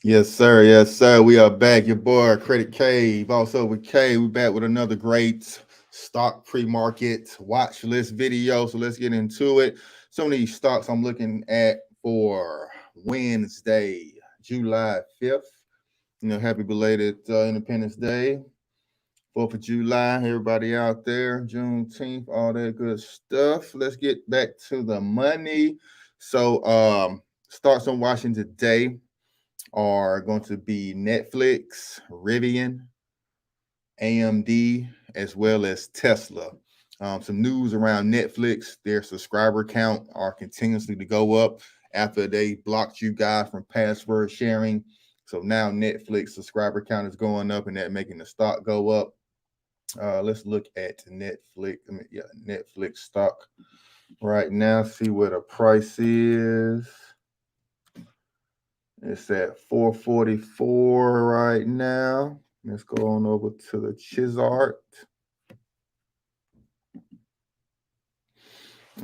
Yes, sir. Yes, sir. We are back. Your boy, Credit Cave. Also with K, we back with another great stock pre-market watch list video. So let's get into it. Some of these stocks I'm looking at for Wednesday, July 5th. Happy belated Independence Day. 4th of July, everybody out there, Juneteenth, all that good stuff. Let's get back to the money. So, stocks I'm watching today are going to be Netflix, Rivian, AMD, as well as Tesla. Some news around Netflix: their subscriber count are continuously to go up after they blocked you guys from password sharing. So now Netflix subscriber count is going up, and that making the stock go up. Let's look at Netflix. Netflix stock right now. See what the price is. It's at 444 right now. Let's go on over to the Chizart.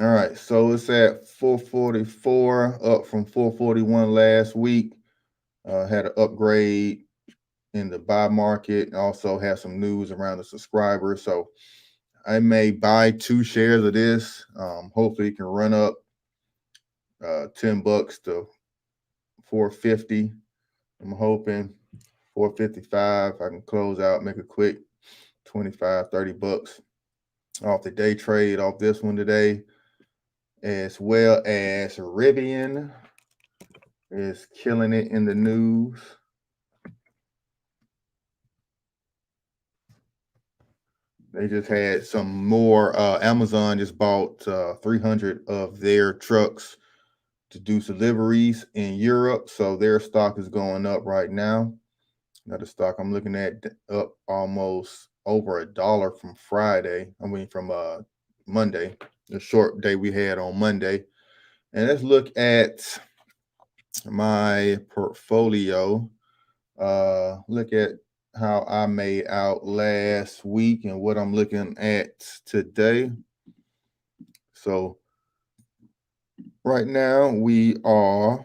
All right, so it's at 444, up from 441 last week. Had an upgrade in the buy market. Also had some news around the subscribers. So I may buy 2 shares of this. Hopefully it can run up $10 to 450. I'm hoping 455. I can close out, make a quick 25, $30 off the day trade off this one today, as well as Rivian is killing it in the news. They just had some more. Amazon just bought 300 of their trucks to do deliveries in Europe, so their stock is going up right now. Another stock I'm looking at up almost over $1 from Friday. I mean from Monday, the short day we had on Monday. And let's look at my portfolio. Look at how I made out last week and what I'm looking at today. So right now we are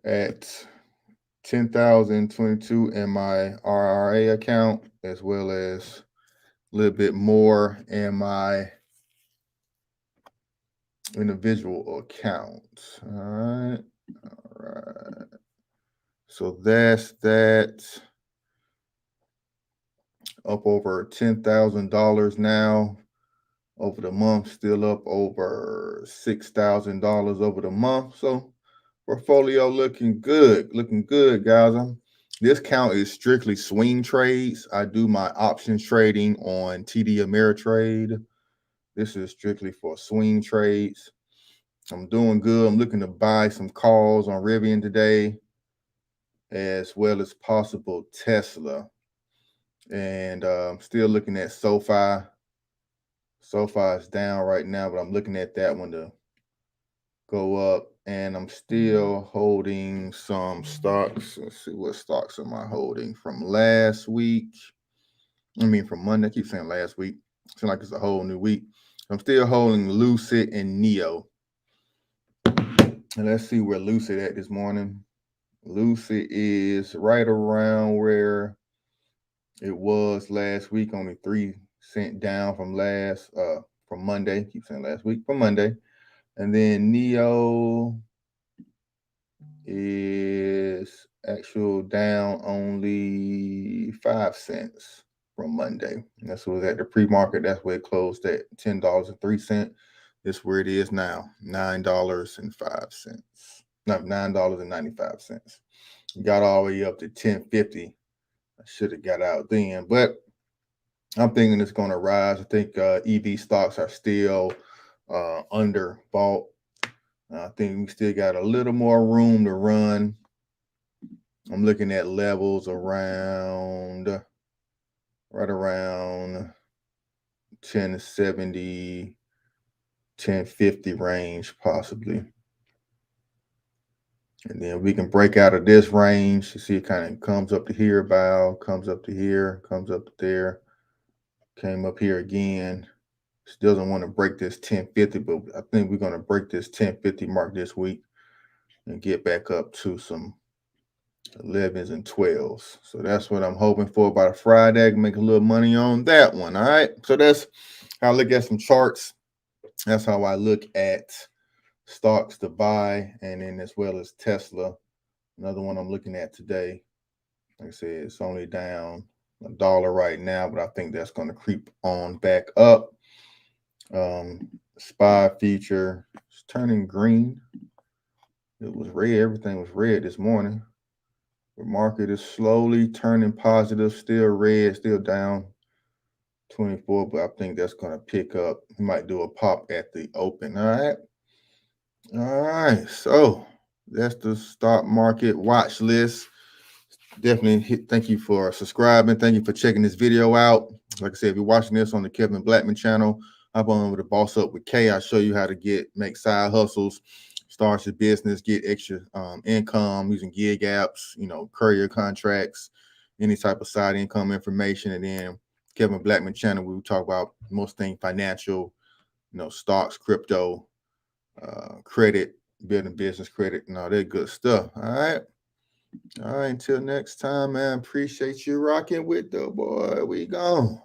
at 10,022 in my RRA account, as well as a little bit more in my individual account. All right. All right. So that's that. Up over $10,000 now over the month, still up over $6,000 over the month. So portfolio looking good, guys. This count is strictly swing trades. I do my options trading on TD Ameritrade. This is strictly for swing trades. I'm doing good. I'm looking to buy some calls on Rivian today, as well as possible Tesla. And I'm still looking at SoFi. SoFi is down right now, but I'm looking at that one to go up. And I'm still holding some stocks. Let's see, what stocks am I holding from last week? I mean, from Monday. I keep saying last week. Seems like it's a whole new week. I'm still holding Lucid and Neo. And let's see where Lucid at this morning. Lucid is right around where it was last week, only 3 cents down from Monday. Keep saying last week, from Monday. And then Neo is actual down only 5 cents from Monday. And that's what was at the pre-market. That's where it closed at $10.03. This is where it is now, $9.05. No, $9.95. Got all the way up to 10.50. I should have got out then, but I'm thinking it's going to rise. I think EV stocks are still underbought. I think we still got a little more room to run. I'm looking at levels right around 1070, 1050 range, possibly. And then we can break out of this range. You see it kind of comes up to here, comes up to here, comes up to there, came up here again. Still doesn't want to break this 1050, but I think we're going to break this 1050 mark this week and get back up to some 11s and 12s. So that's what I'm hoping for by the Friday. I can make a little money on that one. All right. So that's how I look at some charts. That's how I look at stocks to buy, and then as well as Tesla, another one I'm looking at today. Like I said, it's only down $1 right now, but I think that's going to creep on back up. SPY feature is turning green. It was red. Everything was red this morning. The market is slowly turning positive, still red, still down 24, but I think that's going to pick up. We might do a pop at the open. All right. All right. So that's the stock market watch list. Definitely thank you for subscribing. Thank you for checking this video out. Like I said, if you're watching this on the Kevin Blackman channel, hop on over to Boss Up with Kay. I'll show you how to make side hustles, start your business, get extra income using gig apps, courier contracts, any type of side income information. And then Kevin Blackman channel, we talk about most things financial, stocks, crypto, credit, building business credit, and all that good stuff. All right. All right, until next time, man. Appreciate you rocking with the boy. We gone.